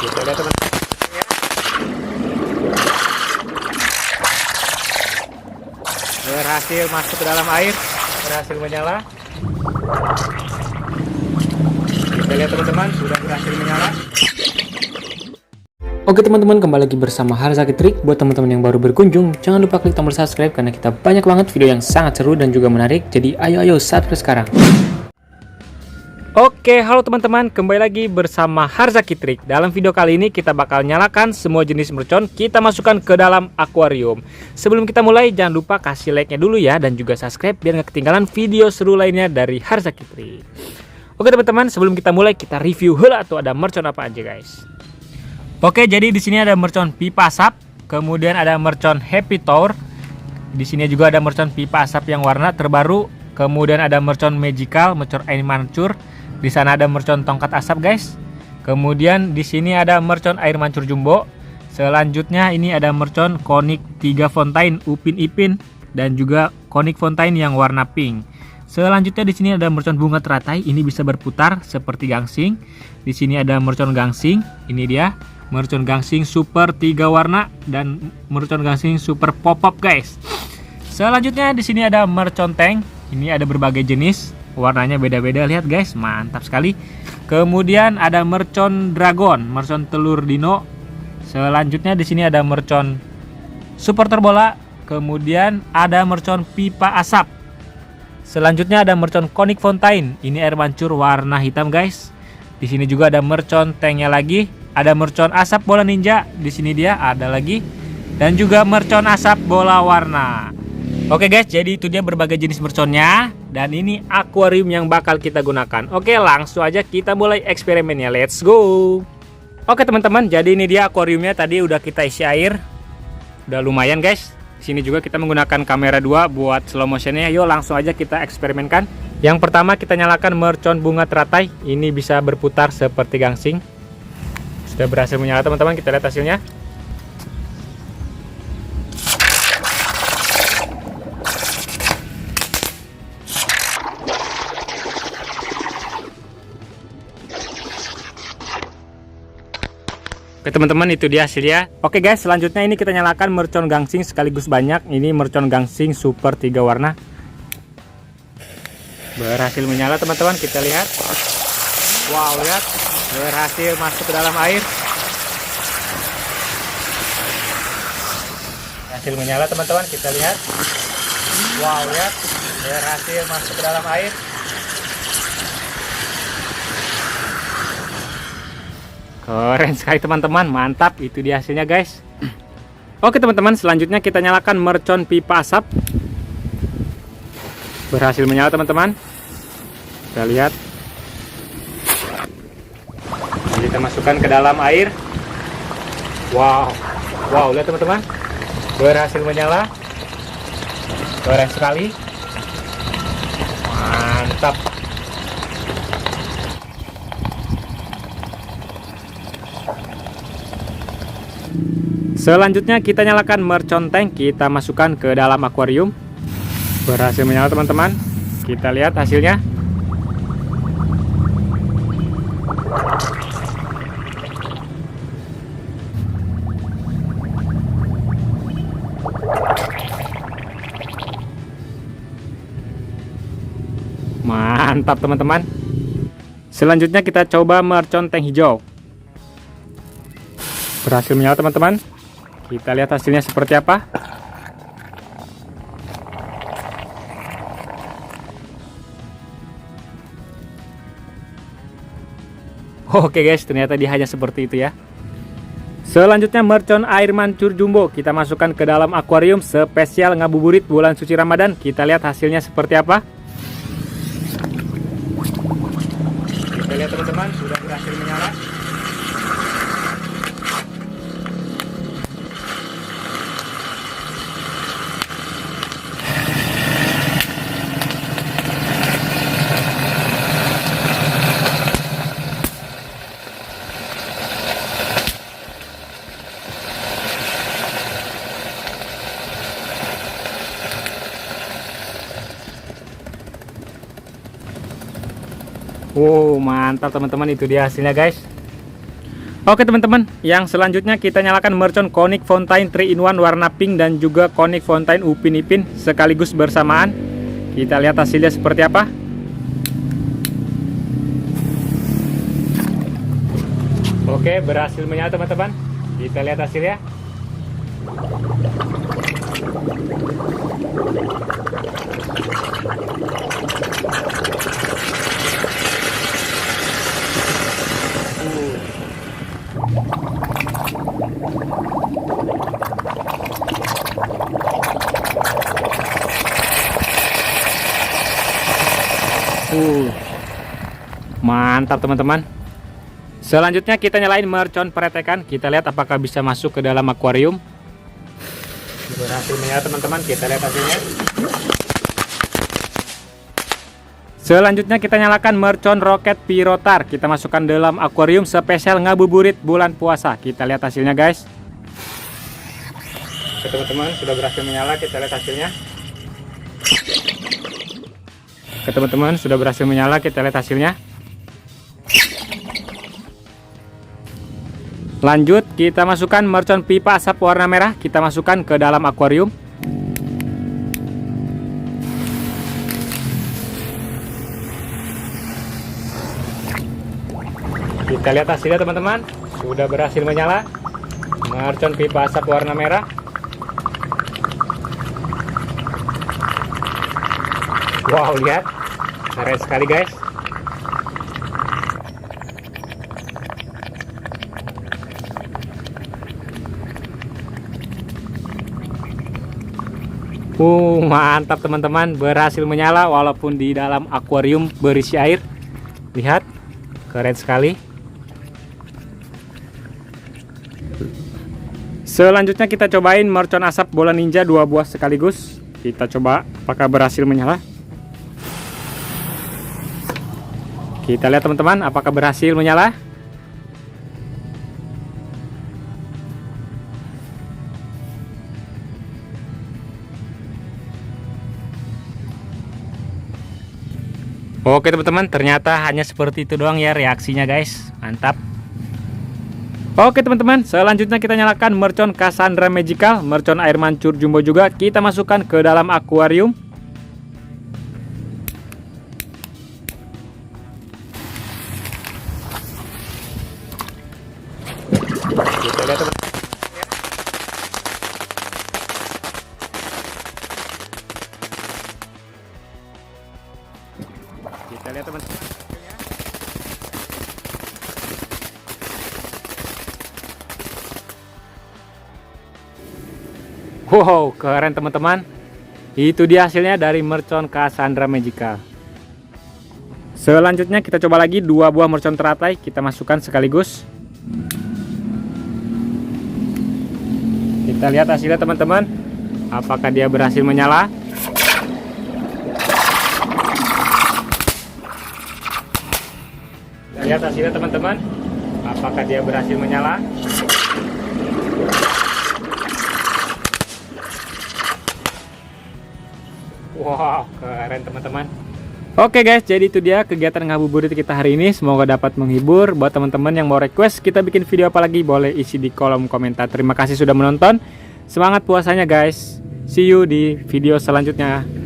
Kita lihat teman-teman. Berhasil masuk ke dalam air, berhasil menyala. Kita lihat teman-teman, sudah berhasil menyala. Oke teman-teman, kembali lagi bersama Harzaki Trik. Buat teman-teman yang baru berkunjung, jangan lupa klik tombol subscribe karena kita banyak banget video yang sangat seru dan juga menarik. Jadi ayo subscribe sekarang. Oke, halo teman-teman, kembali lagi bersama Harzaki Trik. Dalam video kali ini kita bakal nyalakan semua jenis mercon, kita masukkan ke dalam akuarium. Sebelum kita mulai, jangan lupa kasih like-nya dulu ya, dan juga subscribe biar nggak ketinggalan video seru lainnya dari Harzaki Trik. Oke teman-teman, sebelum kita mulai, kita review heula atau ada mercon apa aja guys. Oke, jadi di sini ada mercon pipa asap, kemudian ada mercon Happy Tower. Di sini juga ada mercon pipa asap yang warna terbaru, kemudian ada mercon Magical, mercon air mancur. Di sana ada mercon tongkat asap guys. Kemudian di sini ada mercon air mancur jumbo. Selanjutnya ini ada mercon konik 3 fontaine upin ipin dan juga konik fontaine yang warna pink. Selanjutnya di sini ada mercon bunga teratai, ini bisa berputar seperti gangsing. Di sini ada mercon gangsing, ini dia. Mercon gangsing super 3 warna dan mercon gangsing super pop-up guys. Selanjutnya di sini ada mercon tank. Ini ada berbagai jenis. Warnanya beda-beda, lihat guys, mantap sekali. Kemudian ada mercon dragon, mercon telur dino. Selanjutnya di sini ada mercon super terbola. Kemudian ada mercon pipa asap. Selanjutnya ada mercon konik fontaine. Ini air mancur warna hitam guys. Di sini juga ada mercon tanknya lagi. Ada mercon asap bola ninja. Di sini dia ada lagi. Dan juga mercon asap bola warna. Oke guys, jadi itu dia berbagai jenis merconnya. Dan ini akuarium yang bakal kita gunakan. Oke, langsung aja kita mulai eksperimennya. Let's go. Oke teman-teman, jadi ini dia akuariumnya. Tadi udah kita isi air. Udah lumayan guys. Sini juga kita menggunakan kamera 2 buat slow motionnya. Yuk langsung aja kita eksperimenkan. Yang pertama kita nyalakan mercon bunga teratai. Ini bisa berputar seperti gangsing. Sudah berhasil menyala teman-teman, kita lihat hasilnya. Oke teman-teman, itu dia hasilnya. Oke guys, selanjutnya ini kita nyalakan mercon gangsing sekaligus banyak. Ini mercon gangsing super 3 warna. Berhasil menyala teman-teman, kita lihat. Wow, lihat, berhasil masuk ke dalam air. Berhasil menyala teman-teman, kita lihat. Wow, lihat, berhasil masuk ke dalam air. Keren sekali teman-teman, mantap, itu dia hasilnya guys. Oke teman-teman, selanjutnya kita nyalakan mercon pipa asap. Berhasil menyala teman-teman. Kita lihat. Kita masukkan ke dalam air. Wow, wow, lihat teman-teman, berhasil menyala. Keren sekali, mantap. Selanjutnya kita nyalakan mercon tank, kita masukkan ke dalam akuarium. Berhasil menyala teman-teman. Kita lihat hasilnya. Mantap teman-teman. Selanjutnya kita coba mercon tank hijau. Berhasil menyala teman-teman. Kita lihat hasilnya seperti apa. Oke guys, ternyata dia hanya seperti itu ya. Selanjutnya mercon air mancur jumbo. Kita masukkan ke dalam akuarium spesial ngabuburit bulan suci Ramadan. Kita lihat hasilnya seperti apa. Kita lihat teman-teman, sudah berhasil menyala. Wow, mantap teman-teman, itu dia hasilnya guys. Oke teman-teman, yang selanjutnya kita nyalakan mercon Conic Fountain 3-in-1 warna pink dan juga Conic Fountain Upin Ipin sekaligus bersamaan. Kita lihat hasilnya seperti apa. Oke, berhasil menyala teman-teman. Kita lihat hasilnya. Mantap teman-teman. Selanjutnya kita nyalain mercon peretekan. Kita lihat apakah bisa masuk ke dalam akuarium. Berhasil menyala teman-teman. Kita lihat hasilnya. Selanjutnya kita nyalakan mercon roket pirotar. Kita masukkan dalam akuarium spesial ngabuburit bulan puasa. Kita lihat hasilnya guys. Teman-teman sudah berhasil menyala. Kita lihat hasilnya. Teman-teman sudah berhasil menyala. Kita lihat hasilnya. Lanjut kita masukkan mercon pipa asap warna merah. Kita masukkan ke dalam akuarium. Kita lihat hasilnya teman-teman. Sudah berhasil menyala mercon pipa asap warna merah. Wow, lihat, keren sekali guys. Mantap teman-teman, berhasil menyala walaupun di dalam akuarium berisi air. Lihat, keren sekali. Selanjutnya kita cobain mercon asap bola ninja 2 buah sekaligus. Kita coba apakah berhasil menyala. Kita lihat teman-teman apakah berhasil menyala. Oke teman-teman, ternyata hanya seperti itu doang ya reaksinya guys. Mantap. Oke teman-teman, selanjutnya kita nyalakan mercon Cassandra Magical, mercon air mancur jumbo juga. Kita masukkan ke dalam akuarium. Kita lihat teman-teman. Kita lihat teman-teman. Wow, keren teman-teman. Itu dia hasilnya dari mercon Cassandra Magical. Selanjutnya kita coba lagi 2 buah mercon teratai. Kita masukkan sekaligus. Kita lihat hasilnya teman-teman. Apakah dia berhasil menyala? Lihat hasilnya teman-teman. Apakah dia berhasil menyala? Wow, keren teman-teman. Oke guys, jadi itu dia kegiatan ngabuburit kita hari ini. Semoga dapat menghibur. Buat teman-teman yang mau request kita bikin video apa lagi, boleh isi di kolom komentar. Terima kasih sudah menonton. Semangat puasanya guys. See you di video selanjutnya.